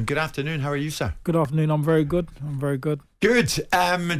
Hearn. Good afternoon. How are you, sir? Good afternoon. I'm very good. Good.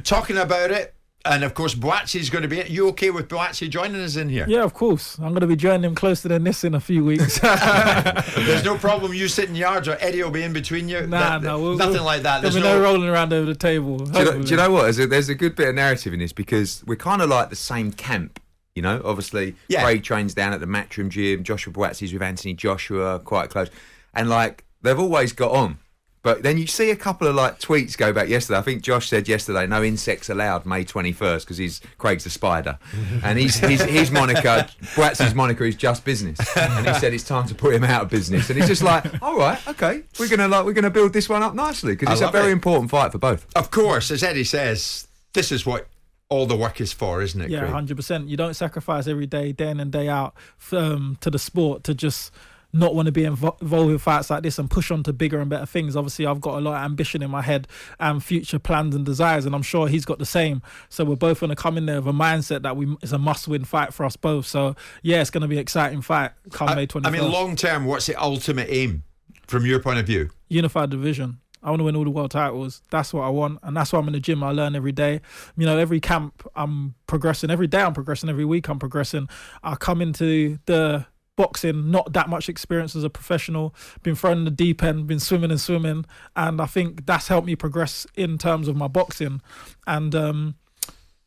Talking about it, and of course, Buatsi's going to be. You okay with Buatsi joining us in here? Yeah, of course. I'm going to be joining him closer than this in a few weeks. There's no problem you sitting yards or Eddie will be in between you? Nothing like that. There'll be no rolling around over the table. Do you know what? There's a good bit of narrative in this because we're kind of like the same camp. You know, obviously, Craig trains down at the Matchroom gym. Joshua Buatsi's with Anthony Joshua, quite close. And, like, they've always got on. But then you see a couple of, like, tweets go back yesterday. I think Josh said yesterday, no insects allowed May 21st because Craig's a spider. And his moniker, Buatsi's moniker is just business. And he said it's time to put him out of business. And he's just like, all right, okay, we're gonna build this one up nicely because it's a very important fight for both. Of course, as Eddie says, this is what all the work is for, isn't it, Yeah, Craig? 100%. You don't sacrifice every day, day in and day out to the sport to just not want to be involved with fights like this and push on to bigger and better things. Obviously, I've got a lot of ambition in my head and future plans and desires, and I'm sure he's got the same. So we're both going to come in there with a mindset that it's a must-win fight for us both. So, yeah, it's going to be an exciting fight come May 21st. I mean, long-term, what's the ultimate aim from your point of view? Unified division. I want to win all the world titles. That's what I want. And that's why I'm in the gym. I learn every day. You know, every camp I'm progressing. Every day I'm progressing. Every week I'm progressing. I come into the boxing, not that much experience as a professional, been thrown in the deep end, been swimming. And I think that's helped me progress in terms of my boxing. And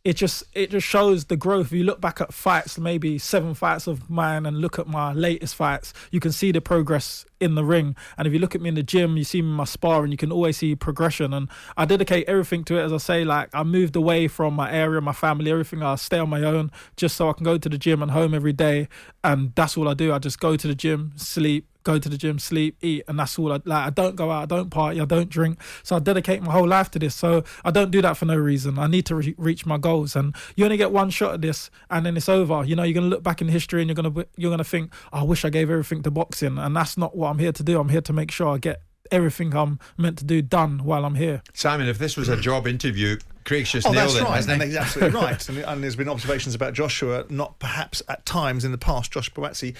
it just shows the growth. If you look back at fights, maybe 7 fights of mine, and look at my latest fights, you can see the progress in the ring. And if you look at me in the gym, you see me in my sparring, you can always see progression. And I dedicate everything to it. As I say, like, I moved away from my area, my family, everything. I stay on my own just so I can go to the gym and home every day. And that's all I do. I just go to the gym, sleep, go to the gym, sleep, eat, and that's all. I don't go out, I don't party, I don't drink. So I dedicate my whole life to this. So I don't do that for no reason. I need to reach my goals, and you only get one shot at this, and then it's over. You know, you're gonna look back in history, and you're gonna think, I wish I gave everything to boxing, and that's not what I'm here to do. I'm here to make sure I get everything I'm meant to do done while I'm here. Simon, if this was a job interview, Craig's just nailed it, hasn't he? And he's absolutely right. And there's been observations about Joshua, not perhaps at times in the past, Joshua Buatsi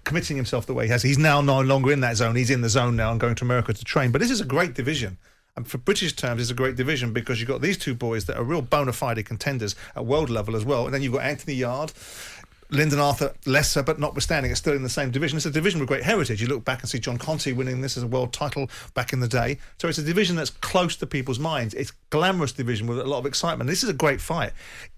committing himself the way he has. He's now no longer in that zone. He's in the zone now and going to America to train. But this is a great division. And for British terms, it's a great division because you've got these two boys that are real bona fide contenders at world level as well. And then you've got Anthony Yard, Lyndon Arthur, lesser, but notwithstanding, it's still in the same division. It's a division with great heritage. You look back and see John Conte winning this as a world title back in the day. So it's a division that's close to people's minds. It's a glamorous division with a lot of excitement. This is a great fight.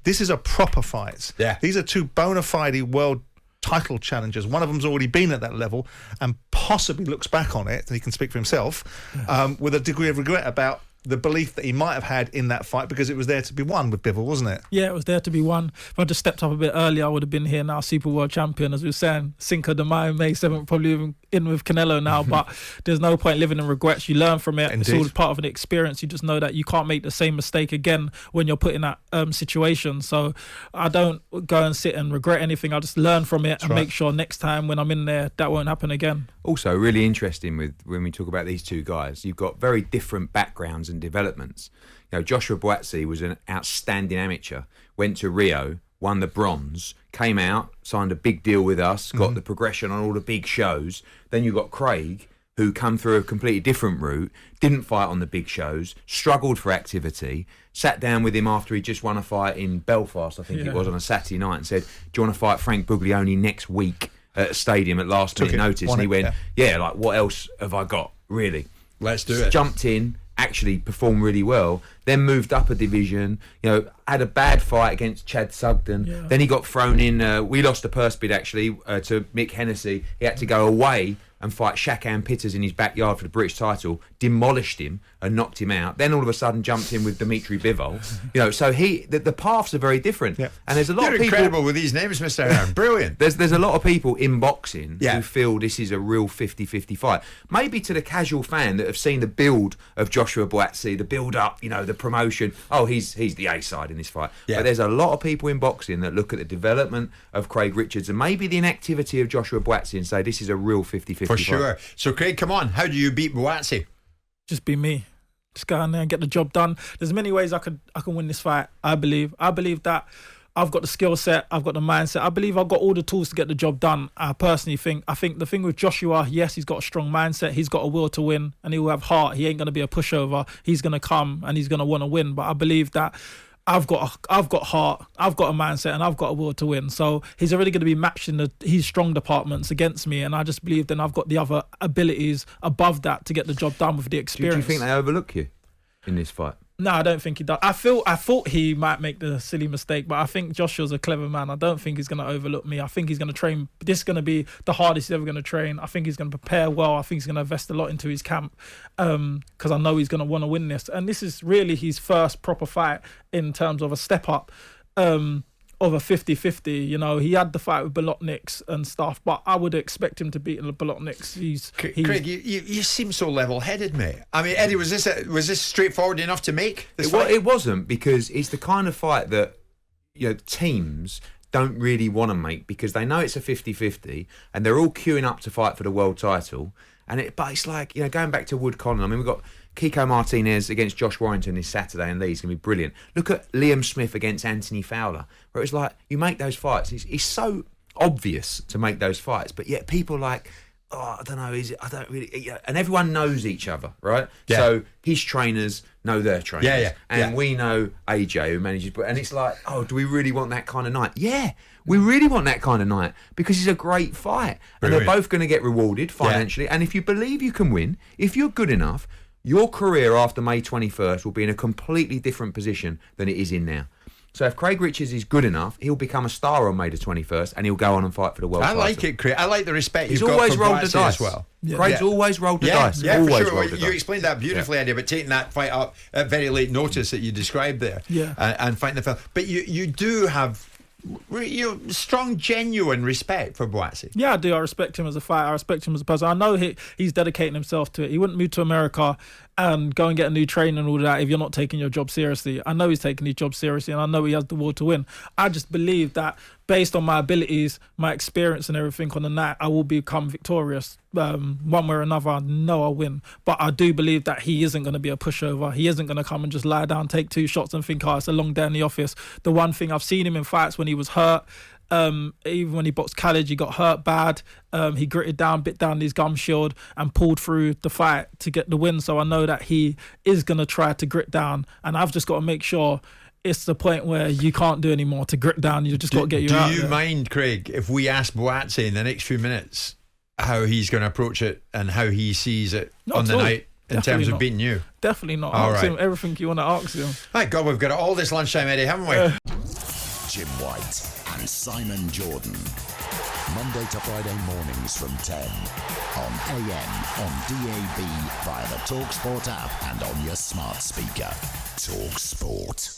This is a proper fight. Yeah. These are two bona fide world title challengers. One of them's already been at that level and possibly looks back on it, and he can speak for himself, with a degree of regret about the belief that he might have had in that fight because it was there to be won with Bivol, wasn't it? Yeah, it was there to be won. If I just stepped up a bit earlier, I would have been here now, Super World Champion, as we were saying. Cinco de Mayo, May 7th, probably even in with Canelo now, but there's no point living in regrets. You learn from it. Indeed. It's all part of an experience. You just know that you can't make the same mistake again when you're put in that situation. So I don't go and sit and regret anything. I just learn from it and make sure next time when I'm in there, that won't happen again. Also, really interesting when we talk about these two guys, you've got very different backgrounds and developments. You know, Joshua Buatsi was an outstanding amateur, went to Rio, won the bronze, came out, signed a big deal with us, got the progression on all the big shows. Then you got Craig, who come through a completely different route, didn't fight on the big shows, struggled for activity, sat down with him after he just won a fight in Belfast, I think it was, on a Saturday night, and said, do you want to fight Frank Buglioni next week at a stadium at last minute notice? And he went, like, what else have I got, really? Let's do it. Jumped in, actually performed really well, then moved up a division, you know, had a bad fight against Chad Sugden, then he got thrown in, we lost a purse bid actually to Mick Hennessy. He had to go away and fight Shakan Pitters in his backyard for the British title, demolished him and knocked him out, then all of a sudden jumped in with Dimitri Bivol. You know, so the paths are very different. And there's a lot of people... You're incredible with these names, Mr. Hearn. Brilliant. There's a lot of people in boxing who feel this is a real 50-50 fight. Maybe to the casual fan that have seen the build of Joshua Buatsi, the build up, you know, the promotion, he's the A side in this fight. But there's a lot of people in boxing that look at the development of Craig Richards and maybe the inactivity of Joshua Buatsi and say this is a real 50-50 For sure. So, Craig, come on. How do you beat Buatsi? Just be me. Just go in there and get the job done. There's many ways I can win this fight. I believe that I've got the skill set, I've got the mindset. I believe I've got all the tools to get the job done. I personally think the thing with Joshua, yes, he's got a strong mindset, he's got a will to win, and he will have heart. He ain't going to be a pushover. He's going to come and he's going to want to win. But I believe that I've got heart, I've got a mindset, and I've got a will to win. So he's already going to be matched in his strong departments against me, and I just believe then I've got the other abilities above that to get the job done with the experience. Do you think they overlook you in this fight? No, I don't think he does. I thought he might make the silly mistake, but I think Joshua's a clever man. I don't think he's going to overlook me. I think he's going to train. This is going to be the hardest he's ever going to train. I think he's going to prepare well. I think he's going to invest a lot into his camp because I know he's going to want to win this. And this is really his first proper fight in terms of a step up of a 50-50. You know, he had the fight with Bolotniks and stuff, but I would expect him to beat Bolotniks. Craig, you seem so level-headed, mate. I mean, Eddie, was this straightforward enough to make this fight? It wasn't, because it's the kind of fight that, you know, teams don't really want to make because they know it's a 50-50 and they're all queuing up to fight for the world title. But it's like, you know, going back to Wood Connon, I mean, we've got Kiko Martinez against Josh Warrington this Saturday, and Lee's going to be brilliant. Look at Liam Smith against Anthony Fowler, where it's like, you make those fights. It's so obvious to make those fights, but yet people are like, oh, I don't know, I don't really... And everyone knows each other, right? Yeah. So his trainers know their trainers. Yeah. And we know AJ, who manages... And it's like, oh, do we really want that kind of night? Yeah, we really want that kind of night because it's a great fight. And they're both going to get rewarded financially. Yeah. And if you believe you can win, if you're good enough, your career after May 21st will be in a completely different position than it is in now. So if Craig Richards is good enough, he'll become a star on May the 21st and he'll go on and fight for the world title. I like it, Craig. I like the respect He's you've always got for rolled the Buatsi dice as well. Yeah. Craig's always rolled the dice. Yeah, always for sure. rolled the You dice. explained that beautifully, Eddie, but taking that fight up at very late notice that you described there, and fighting the film. But you do have strong, genuine respect for Buatsi. Yeah, I do. I respect him as a fighter. I respect him as a person. I know he's dedicating himself to it. He wouldn't move to America and go and get a new trainer and all that if you're not taking your job seriously. I know he's taking his job seriously, and I know he has the will to win. I just believe that based on my abilities, my experience and everything on the night, I will become victorious. One way or another, I know I'll win. But I do believe that he isn't going to be a pushover. He isn't going to come and just lie down, take 2 shots and think, oh, it's a long day in the office. The one thing I've seen him in fights when he was hurt, even when he boxed Khalid, he got hurt bad. He gritted down, bit down his gum shield and pulled through the fight to get the win. So I know that he is going to try to grit down, and I've just got to make sure it's the point where you can't do any more to grit down. You just got to get you out. Do you mind, Craig, if we ask Buatsi in the next few minutes how he's going to approach it and how he sees it on the night in terms of beating you? Definitely not. All ask right. him everything you want to ask him. My God, we've got it all this lunchtime, Eddie, haven't we? Jim White and Simon Jordan. Monday to Friday mornings from 10 on AM, on DAB, via the talkSPORT app and on your smart speaker. talkSPORT.